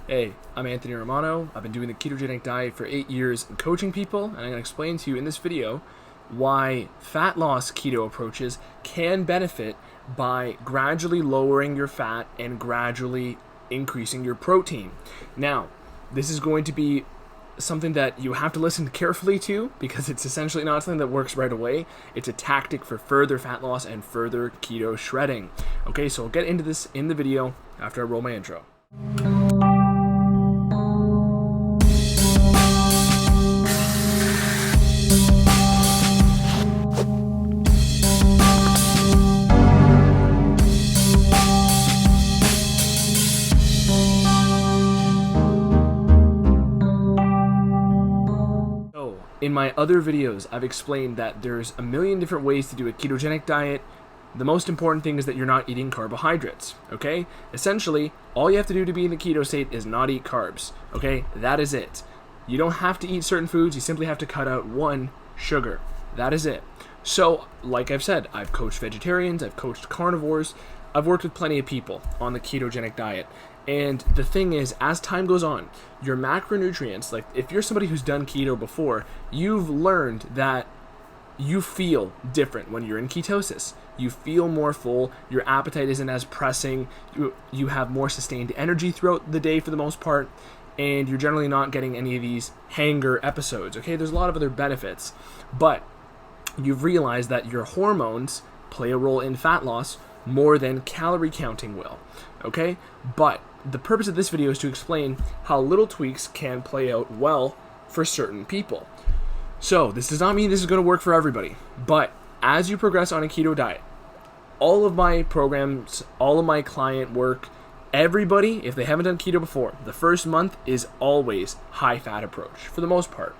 Hey, I'm Anthony Romano. I've been doing the ketogenic diet for 8 years and coaching people, and I'm going to explain to you in this video why fat loss keto approaches can benefit by gradually lowering your fat and gradually increasing your protein. Now, this is going to be something that you have to listen carefully to because it's essentially not something that works right away. It's a tactic for further fat loss and further keto shredding. Okay, so I'll get into this in the video after I roll my intro. In my other videos, I've explained that there's a million different ways to do a ketogenic diet. The most important thing is that you're not eating carbohydrates, okay? Essentially, all you have to do to be in the keto state is not eat carbs, okay? That is it. You don't have to eat certain foods, you simply have to cut out one, sugar. That is it. So, like I've said, I've coached vegetarians, I've coached carnivores, I've worked with plenty of people on the ketogenic diet. And the thing is, as time goes on, your macronutrients, like if you're somebody who's done keto before, you've learned that you feel different when you're in ketosis. You feel more full, your appetite isn't as pressing, you have more sustained energy throughout the day for the most part, and you're generally not getting any of these hanger episodes, okay? There's a lot of other benefits, but you've realized that your hormones play a role in fat loss more than calorie counting will, okay? But the purpose of this video is to explain how little tweaks can play out well for certain people. So this does not mean this is going to work for everybody, but as you progress on a keto diet, all of my programs, all of my client work, everybody, if they haven't done keto before, the first month is always high fat approach for the most part.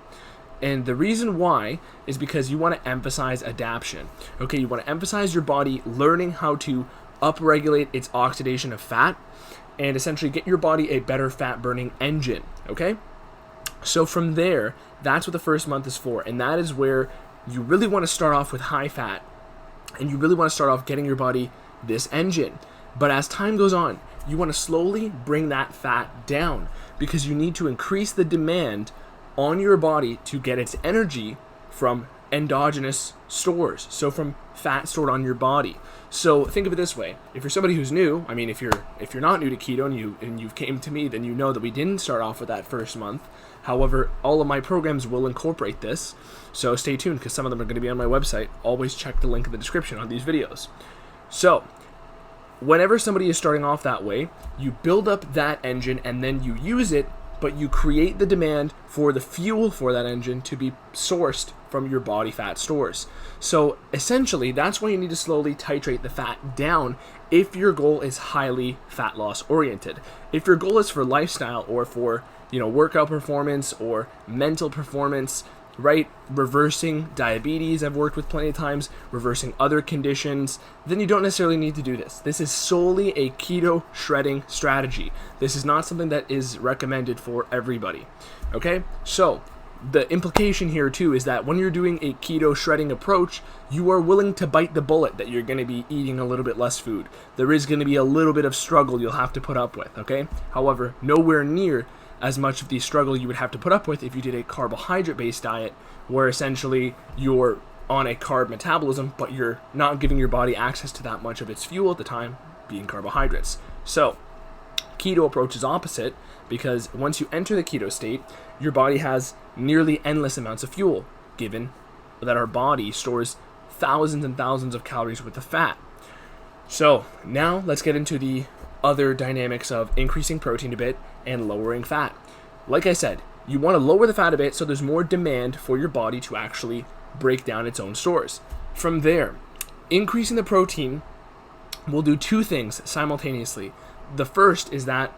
And the reason why is because you want to emphasize adaption. Okay, you want to emphasize your body learning how to upregulate its oxidation of fat and essentially get your body a better fat burning engine, okay? So from there, that's what the first month is for, and that is where you really want to start off with high fat, and you really want to start off getting your body this engine. But as time goes on, you want to slowly bring that fat down because you need to increase the demand on your body to get its energy from endogenous stores, so from fat stored on your body. So think of it this way: if you're somebody who's new, I mean, if you're not new to keto and you came to me, then you know that we didn't start off with that first month. However, all of my programs will incorporate this, so stay tuned because some of them are going to be on my website. Always check the link in the description on these videos. So whenever somebody is starting off that way, you build up that engine and then you use it, but you create the demand for the fuel for that engine to be sourced from your body fat stores. So essentially, that's why you need to slowly titrate the fat down if your goal is highly fat loss oriented. If your goal is for lifestyle or for, workout performance or mental performance, right? Reversing diabetes, I've worked with plenty of times, reversing other conditions, then you don't necessarily need to do this. This is solely a keto shredding strategy. This is not something that is recommended for everybody, okay? So the implication here too is that when you're doing a keto shredding approach, you are willing to bite the bullet that you're going to be eating a little bit less food. There is going to be a little bit of struggle you'll have to put up with, okay? However, nowhere near as much of the struggle you would have to put up with if you did a carbohydrate-based diet where essentially you're on a carb metabolism, but you're not giving your body access to that much of its fuel at the time, being carbohydrates. So keto approach is opposite because once you enter the keto state, your body has nearly endless amounts of fuel, given that our body stores thousands and thousands of calories worth of fat. So now let's get into the other dynamics of increasing protein a bit and lowering fat. Like I said, you want to lower the fat a bit so there's more demand for your body to actually break down its own stores. From there, increasing the protein will do two things simultaneously. The first is that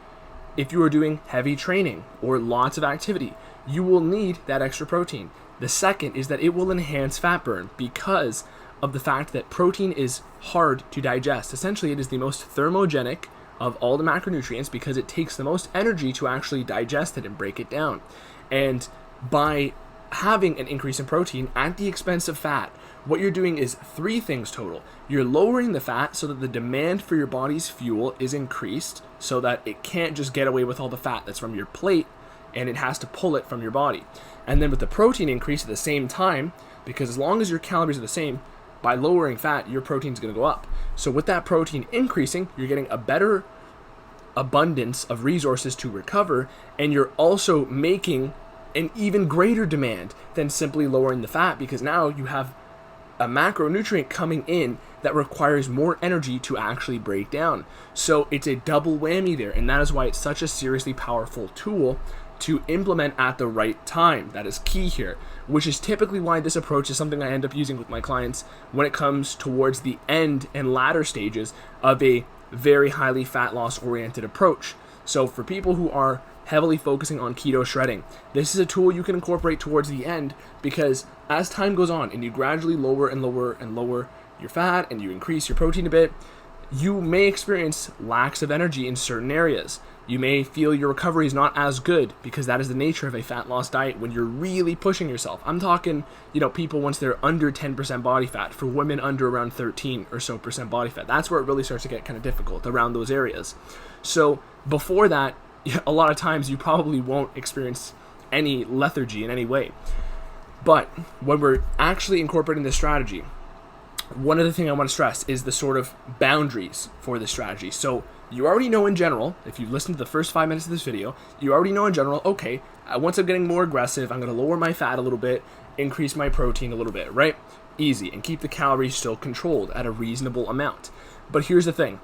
if you are doing heavy training or lots of activity, you will need that extra protein. The second is that it will enhance fat burn because of the fact that protein is hard to digest. Essentially, it is the most thermogenic of all the macronutrients because it takes the most energy to actually digest it and break it down. And by having an increase in protein at the expense of fat what you're doing is three things total. You're lowering the fat so that the demand for your body's fuel is increased so that it can't just get away with all the fat that's from your plate and it has to pull it from your body. And then with the protein increase at the same time, because as long as your calories are the same, by lowering fat, your protein's going to go up. So with that protein increasing, you're getting a better abundance of resources to recover, and you're also making an even greater demand than simply lowering the fat, because now you have a macronutrient coming in that requires more energy to actually break down. So it's a double whammy there, and that is why it's such a seriously powerful tool to implement at the right time. That is key here, which is typically why this approach is something I end up using with my clients when it comes towards the end and latter stages of a very highly fat loss oriented approach. So for people who are heavily focusing on keto shredding, this is a tool you can incorporate towards the end, because as time goes on and you gradually lower and lower and lower your fat and you increase your protein a bit, you may experience lacks of energy in certain areas. You may feel your recovery is not as good, because that is the nature of a fat loss diet when you're really pushing yourself. I'm talking, people once they're under 10% body fat, for women under around 13 or so percent body fat. That's where it really starts to get kind of difficult, around those areas. So before that, a lot of times you probably won't experience any lethargy in any way. But when we're actually incorporating this strategy, one other thing I want to stress is the sort of boundaries for this strategy. So you already know in general, if you've listened to the first 5 minutes of this video, you already know in general, okay, once I'm getting more aggressive, I'm going to lower my fat a little bit, increase my protein a little bit, right? Easy, and keep the calories still controlled at a reasonable amount. But here's the thing.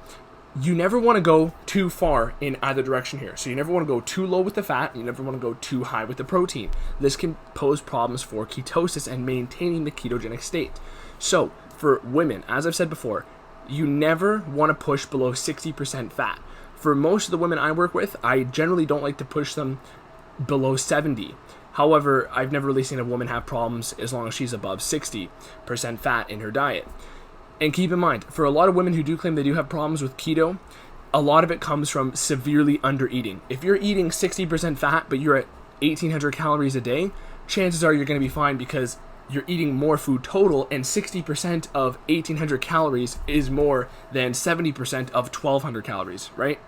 You never want to go too far in either direction here. So you never want to go too low with the fat, and you never want to go too high with the protein. This can pose problems for ketosis and maintaining the ketogenic state. So for women, as I've said before, you never want to push below 60% fat. For most of the women I work with, I generally don't like to push them below 70. However, I've never really seen a woman have problems as long as she's above 60% fat in her diet. And keep in mind, for a lot of women who do claim they do have problems with keto, a lot of it comes from severely under-eating. If you're eating 60% fat, but you're at 1,800 calories a day, chances are you're going to be fine, because you're eating more food total, and 60% of 1,800 calories is more than 70% of 1,200 calories, right?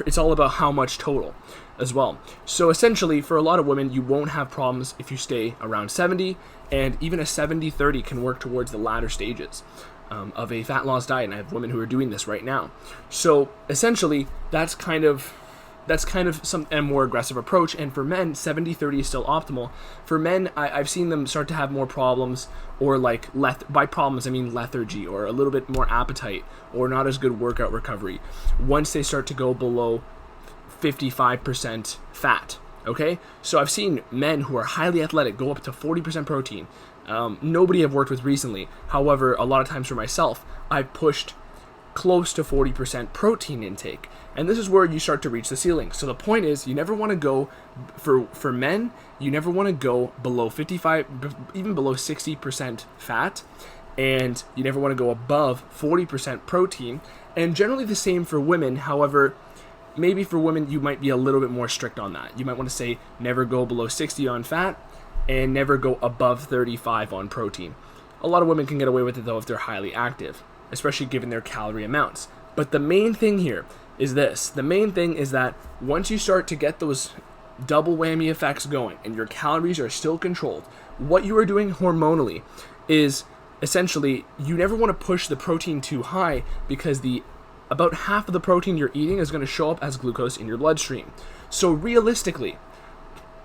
It's all about how much total as well. So essentially, for a lot of women, you won't have problems if you stay around 70, and even a 70-30 can work towards the latter stages of a fat loss diet, and I have women who are doing this right now. So essentially, that's kind of a more aggressive approach. And for men, 70-30 is still optimal. For men, I've seen them start to have more problems, or by problems I mean lethargy, or a little bit more appetite, or not as good workout recovery, once they start to go below 55% fat. Okay, so I've seen men who are highly athletic go up to 40% protein. Nobody I've worked with recently. However, a lot of times for myself, I've pushed close to 40% protein intake. And this is where you start to reach the ceiling. So the point is, you never want to go, for men, you never want to go below 55, even below 60% fat, and you never want to go above 40% protein. And generally the same for women. However, maybe for women, you might be a little bit more strict on that. You might want to say never go below 60 on fat and never go above 35 on protein. A lot of women can get away with it, though, if they're highly active, especially given their calorie amounts. But the main thing here is this. The main thing is that once you start to get those double whammy effects going and your calories are still controlled, what you are doing hormonally is essentially, you never want to push the protein too high, because about half of the protein you're eating is going to show up as glucose in your bloodstream. So realistically,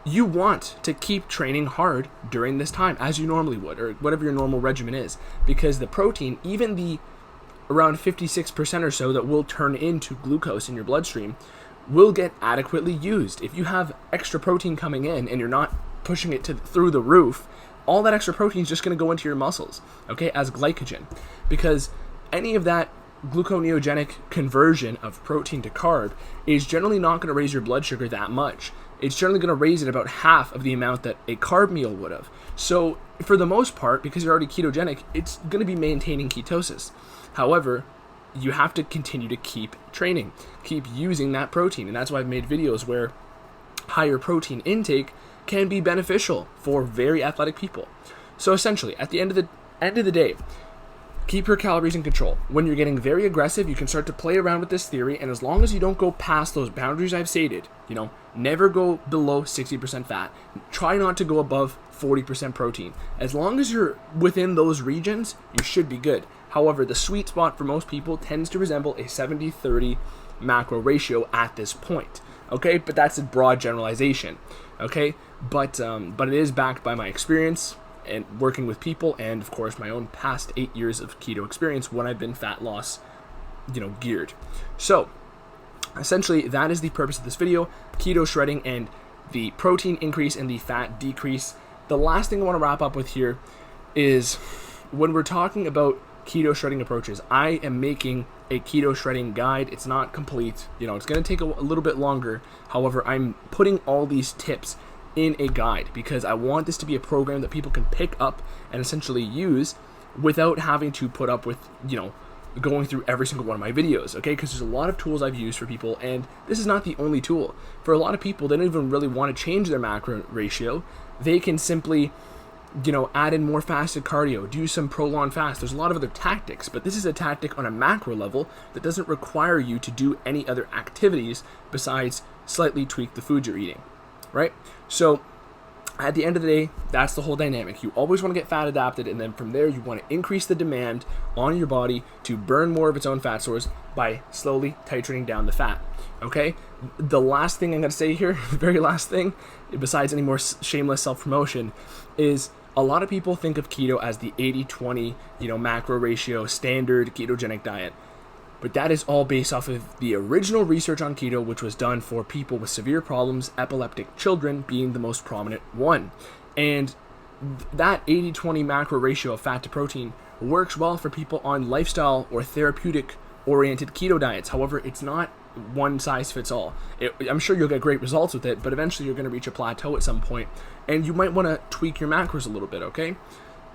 you want to keep training hard during this time, as you normally would, or whatever your normal regimen is, because the protein, even the around 56% or so that will turn into glucose in your bloodstream, will get adequately used. If you have extra protein coming in and you're not pushing it through the roof, all that extra protein is just going to go into your muscles, okay, as glycogen, because any of that gluconeogenic conversion of protein to carb is generally not going to raise your blood sugar that much. It's generally going to raise it about half of the amount that a carb meal would have. So for the most part, because you're already ketogenic, it's going to be maintaining ketosis. However, you have to continue to keep training, keep using that protein. And that's why I've made videos where higher protein intake can be beneficial for very athletic people. So essentially, at the end of end of the day, keep your calories in control. When you're getting very aggressive, you can start to play around with this theory, and as long as you don't go past those boundaries I've stated, never go below 60% fat. Try not to go above 40% protein. As long as you're within those regions, you should be good. However, the sweet spot for most people tends to resemble a 70-30 macro ratio at this point. Okay, but that's a broad generalization. Okay, but it is backed by my experience and working with people, and of course my own past 8 years of keto experience when I've been fat loss, geared. So essentially that is the purpose of this video: keto shredding and the protein increase and the fat decrease. The last thing I want to wrap up with here is when we're talking about keto shredding approaches, I am making a keto shredding guide. It's not complete, it's going to take a little bit longer. However, I'm putting all these tips in a guide because I want this to be a program that people can pick up and essentially use without having to put up with, going through every single one of my videos, okay? Because there's a lot of tools I've used for people, and this is not the only tool. For a lot of people, they don't even really want to change their macro ratio. They can simply, add in more fasted cardio, do some prolonged fast. There's a lot of other tactics, but this is a tactic on a macro level that doesn't require you to do any other activities besides slightly tweak the food you're eating, right? So at the end of the day, that's the whole dynamic. You always want to get fat adapted, and then from there you want to increase the demand on your body to burn more of its own fat stores by slowly titrating down the fat. Okay? The last thing I'm going to say here, the very last thing, besides any more shameless self-promotion, is a lot of people think of keto as the 80-20, macro ratio standard ketogenic diet. But that is all based off of the original research on keto, which was done for people with severe problems, epileptic children being the most prominent one. And that 80-20 macro ratio of fat to protein works well for people on lifestyle or therapeutic oriented keto diets. However, it's not one size fits all. I'm sure you'll get great results with it, but eventually you're going to reach a plateau at some point, and you might want to tweak your macros a little bit, okay?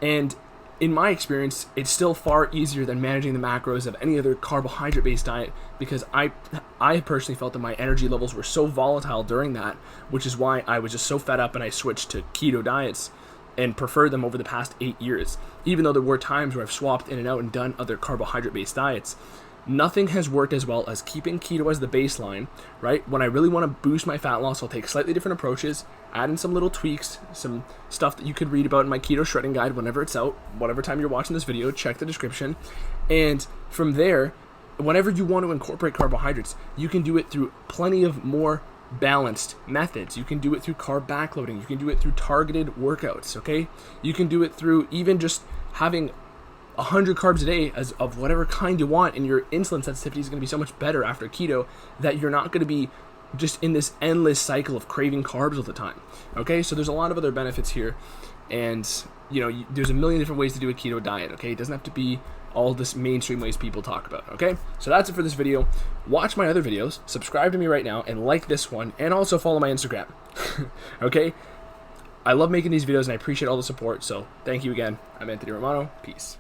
And in my experience, it's still far easier than managing the macros of any other carbohydrate-based diet, because I personally felt that my energy levels were so volatile during that, which is why I was just so fed up and I switched to keto diets and preferred them over the past 8 years. Even though there were times where I've swapped in and out and done other carbohydrate-based diets, nothing has worked as well as keeping keto as the baseline, right? When I really want to boost my fat loss, I'll take slightly different approaches, add in some little tweaks, some stuff that you could read about in my keto shredding guide whenever it's out, whatever time you're watching this video, check the description. And from there, whenever you want to incorporate carbohydrates, you can do it through plenty of more balanced methods. You can do it through carb backloading. You can do it through targeted workouts, okay? You can do it through even just having 100 carbs a day of whatever kind you want, and your insulin sensitivity is going to be so much better after keto that you're not going to be just in this endless cycle of craving carbs all the time. Okay, so there's a lot of other benefits here, and there's a million different ways to do a keto diet. Okay, it doesn't have to be all this mainstream ways people talk about. Okay, so that's it for this video. Watch my other videos, subscribe to me right now, and like this one, and also follow my Instagram. Okay, I love making these videos and I appreciate all the support, so thank you again. I'm Anthony Romano. Peace.